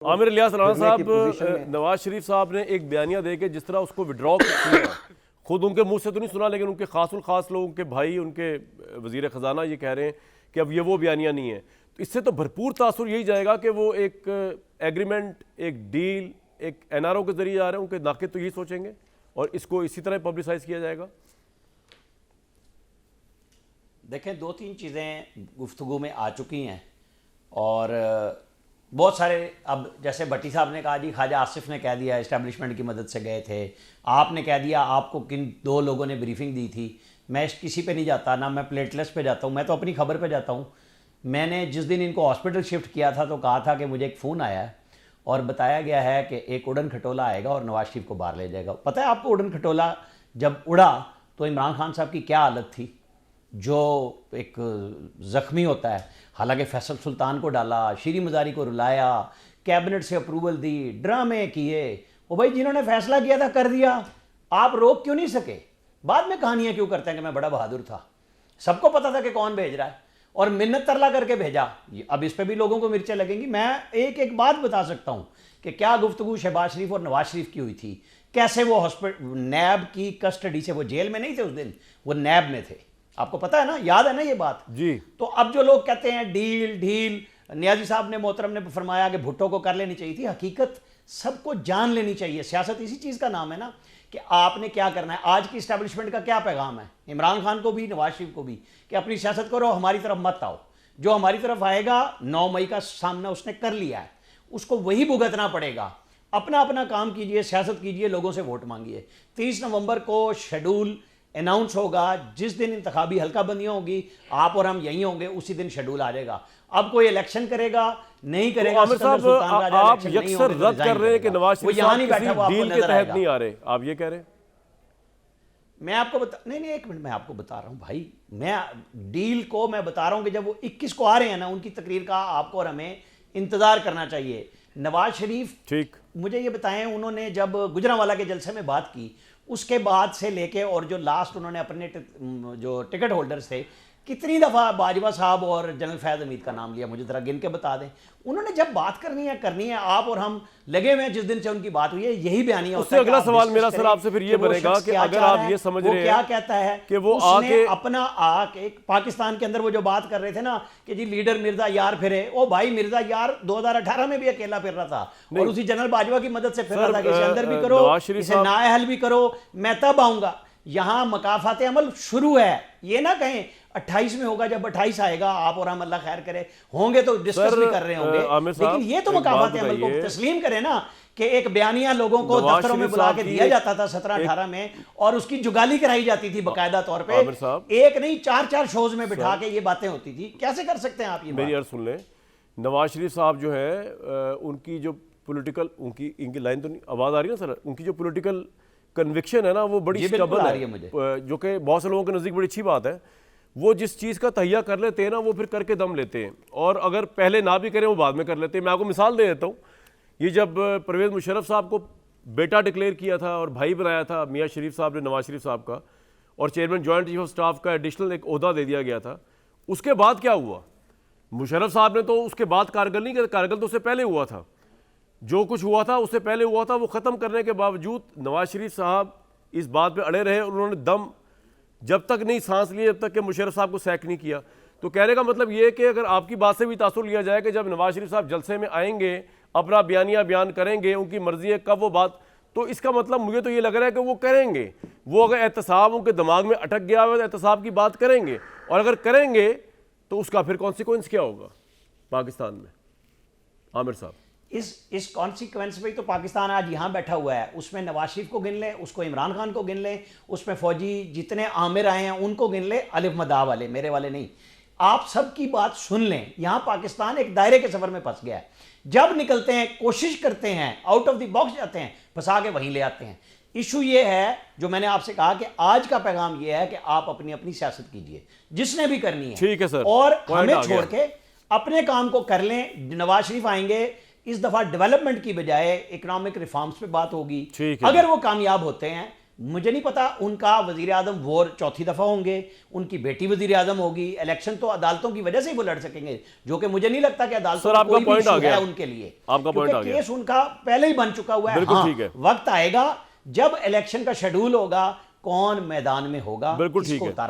عامر الیاس رانا صاحب، نواز شریف صاحب نے ایک بیانیہ دے کے جس طرح اس کو وڈرا کیا، خود ان کے منہ سے تو نہیں سنا لیکن ان کے خاص الخاص لوگ، ان کے بھائی، ان کے وزیر خزانہ یہ کہہ رہے ہیں کہ اب یہ وہ بیانیہ نہیں ہے. تو اس سے تو بھرپور تاثر یہی جائے گا کہ وہ ایک ایگریمنٹ، ایک ڈیل، ایک این آر او کے ذریعے آ رہے ہیں. ان کے ناقد تو یہی سوچیں گے اور اس کو اسی طرح پبلسائز کیا جائے گا. دیکھیں، دو تین چیزیں گفتگو میں آ چکی ہیں اور بہت سارے، اب جیسے بھٹی صاحب نے کہا جی خواجہ آصف نے کہہ دیا اسٹیبلشمنٹ کی مدد سے گئے تھے، آپ نے کہہ دیا آپ کو کن دو لوگوں نے بریفنگ دی تھی. میں کسی پہ نہیں جاتا، نہ میں پلیٹلیس پہ جاتا ہوں، میں تو اپنی خبر پہ جاتا ہوں. میں نے جس دن ان کو ہاسپٹل شفٹ کیا تھا تو کہا تھا کہ مجھے ایک فون آیا ہے اور بتایا گیا ہے کہ ایک اڑن کھٹولا آئے گا اور نواز شریف کو باہر لے جائے گا. پتہ ہے آپ کو اڑن کھٹولا جب اڑا تو عمران خان صاحب کی کیا حالت تھی؟ جو ایک زخمی ہوتا ہے. حالانکہ فیصل سلطان کو ڈالا، شیریں مزاری کو رلایا، کیبنٹ سے اپروول دی، ڈرامے کیے. وہ بھائی جنہوں نے فیصلہ کیا تھا کر دیا، آپ روک کیوں نہیں سکے؟ بعد میں کہانیاں کیوں کرتے ہیں کہ میں بڑا بہادر تھا؟ سب کو پتا تھا کہ کون بھیج رہا ہے اور منت ترلا کر کے بھیجا. اب اس پہ بھی لوگوں کو مرچیں لگیں گی. میں ایک ایک بات بتا سکتا ہوں کہ کیا گفتگو شہباز شریف اور نواز شریف کی ہوئی تھی، کیسے وہ نیب کی کسٹڈی سے، وہ جیل میں نہیں تھے اس دن، وہ نیب میں تھے. آپ کو پتہ ہے نا، یاد ہے نا یہ بات؟ جی. تو اب جو لوگ کہتے ہیں ڈیل، نیازی صاحب نے محترم نے فرمایا کہ بھٹو کو کر لینی چاہیے تھی. حقیقت سب کو جان لینی چاہیے. سیاست اسی چیز کا نام ہے نا کہ آپ نے کیا کرنا ہے. آج کی اسٹیبلشمنٹ کا کیا پیغام ہے عمران خان کو بھی، نواز شریف کو بھی، کہ اپنی سیاست کرو، ہماری طرف مت آؤ. جو ہماری طرف آئے گا 9 مئی کا سامنا اس نے کر لیا ہے، اس کو وہی بھگتنا پڑے گا. اپنا اپنا کام کیجئے، سیاست کیجئے، لوگوں سے ووٹ مانگیے. 30 نومبر کو شیڈول اناؤنس ہوگا. جس دن انتخابی حلقہ بندیاں ہوگی آپ اور ہم یہیں ہوں گے، اسی دن شیڈول آ جائے گا. اب کوئی الیکشن کرے گا نہیں کرے گا. عامر صاحب، آپ یکسر رد کر رہے ہیں کہ نواز شریف صاحب کسی ڈیل کے تحت نہیں آ رہے، آپ یہ کہہ رہے ہیں؟ میں آپ کو نہیں ایک منٹ، میں آپ کو بتا رہا ہوں بھائی، میں ڈیل کو میں بتا رہا ہوں کہ جب وہ 21 کو آ رہے ہیں نا، ان کی تقریر کا آپ کو اور ہمیں انتظار کرنا چاہیے. نواز شریف، ٹھیک، مجھے یہ بتائیں، انہوں نے جب گجرانوالہ کے جلسے میں بات کی، اس کے بعد سے لے کے اور جو لاسٹ انہوں نے اپنے جو ٹکٹ ہولڈرز تھے، کتنی دفعہ باجوہ صاحب اور جنرل فیض حمید کا نام لیا؟ مجھے ذرا گن کے بتا دیں. انہوں نے جب بات کرنی ہے. آپ اور ہم لگے ہوئے ہیں جس دن سے ان کی بات ہوئی ہے، یہی بیانیہ ہوتا ہے. اس سے اگلا سوال میرا سر آپ سے پھر یہ بنے گا کہ اگر آپ یہ سمجھ رہے ہیں، وہ کیا کہتا ہے کہ وہ اس نے اپنا ایک پاکستان کے اندر وہ جو بات کر رہے تھے نا کہ جی لیڈر مرزا یار پھرے، او بھائی مرزا یار 2018 میں بھی اکیلا پھر رہا تھا اور اسی جنرل باجوہ کی مدد سے پھر رہا تھا کہ اسے اندر بھی کرو، اسے نااہل بھی کرو، میں تب آؤں گا. یہاں مکافات عمل شروع ہے. یہ نہ کہیں 28 میں ہوگا، جب 28 آئے گا آپ اور ہم اللہ خیر کرے ہوں گے تو ڈسکس بھی کر رہے ہوں گے. لیکن یہ تو مکافات عمل کو تسلیم کرے نا کہ ایک بیانیہ لوگوں کو دفتروں میں بلا کے دیا جاتا تھا 17-18 میں اور اس کی جگالی کرائی جاتی تھی باقاعدہ طور پہ. ایک نہیں 4 شوز میں بٹھا کے یہ باتیں ہوتی تھی. کیسے کر سکتے ہیں آپ یہ بات؟ میری عرض سن لیں. نواز شریف صاحب جو ہے، ان کی جو پولیٹیکل، ان کی لائن تو نہیں، آواز آ رہی ہے نا سر، ان کی جو پولیٹیکل کنوکشن ہے نا وہ بڑی اسٹیبل ہے، جو کہ بہت سے لوگوں کے نزدیک بڑی اچھی بات ہے. وہ جس چیز کا تہیہ کر لیتے ہیں نا وہ پھر کر کے دم لیتے ہیں، اور اگر پہلے نہ بھی کریں وہ بعد میں کر لیتے ہیں. میں آپ کو مثال دے دیتا ہوں. یہ جب پرویز مشرف صاحب کو بیٹا ڈکلیئر کیا تھا اور بھائی بنایا تھا میاں شریف صاحب نے نواز شریف صاحب کا، اور chairman joint chief of staff کا ایڈیشنل ایک عہدہ دے دیا گیا تھا، اس کے بعد کیا ہوا؟ مشرف صاحب نے تو اس کے بعد کارگل نہیں کیا، کارگل تو اس سے پہلے ہوا تھا. جو کچھ ہوا تھا اس سے پہلے ہوا تھا. وہ ختم کرنے کے باوجود نواز شریف صاحب اس بات پہ اڑے رہے. انہوں نے دم جب تک نہیں سانس لیے جب تک کہ مشرف صاحب کو سیک نہیں کیا. تو کہنے کا مطلب یہ ہے کہ اگر آپ کی بات سے بھی تاثر لیا جائے کہ جب نواز شریف صاحب جلسے میں آئیں گے، اپنا بیانیہ بیان کریں گے، ان کی مرضی ہے کب وہ بات، تو اس کا مطلب مجھے تو یہ لگ رہا ہے کہ وہ کریں گے. وہ اگر احتساب ان کے دماغ میں اٹک گیا ہوا تو احتساب کی بات کریں گے، اور اگر کریں گے تو اس کا پھر کانسیکوینس کیا ہوگا پاکستان میں؟ عامر صاحب، اس کانسیکوینس میں تو پاکستان آج یہاں بیٹھا ہوا ہے. اس میں نواز شریف کو گن لیں، اس کو عمران خان کو گن لیں، اس میں فوجی جتنے عامر آئے ہیں ان کو گن لیں، الف مدا والے، میرے والے نہیں. آپ سب کی بات سن لیں. یہاں پاکستان ایک دائرے کے سفر میں پھنس گیا ہے. جب نکلتے ہیں کوشش کرتے ہیں، آؤٹ آف دی باکس جاتے ہیں، پھنسا کے وہیں لے آتے ہیں. ایشو یہ ہے جو میں نے آپ سے کہا کہ آج کا پیغام یہ ہے کہ آپ اپنی اپنی سیاست کیجئے جس نے بھی کرنی ہے. ٹھیک ہے سر، اور ہمیں چھوڑ کے اپنے کام کو کر لیں. نواز شریف آئیں گے، اس دفعہ ڈیولپمنٹ کی بجائے اکنامک ریفارمز پہ بات ہوگی. اگر وہ کامیاب ہوتے ہیں مجھے نہیں پتا ان کا وزیر اعظم وہ چوتھی دفعہ ہوں گے، ان کی بیٹی وزیر اعظم ہوگی، الیکشن تو عدالتوں کی وجہ سے ہی وہ لڑ سکیں گے، جو کہ مجھے نہیں لگتا کہ عدالتوں سر، آپ کا کوئی بھی پوائنٹ آ ایشو ہے گیا، ان کے لیے، آپ کا پوائنٹ آ کیونکہ گیا، کیس ان کا پہلے ہی بن چکا ہوا ہے۔ بالکل ہاں ٹھیک ہے، وقت آئے گا جب الیکشن کا شیڈول ہوگا، کون میدان میں ہوگا، بالکل اس ٹھیک کو ہے۔ اتارا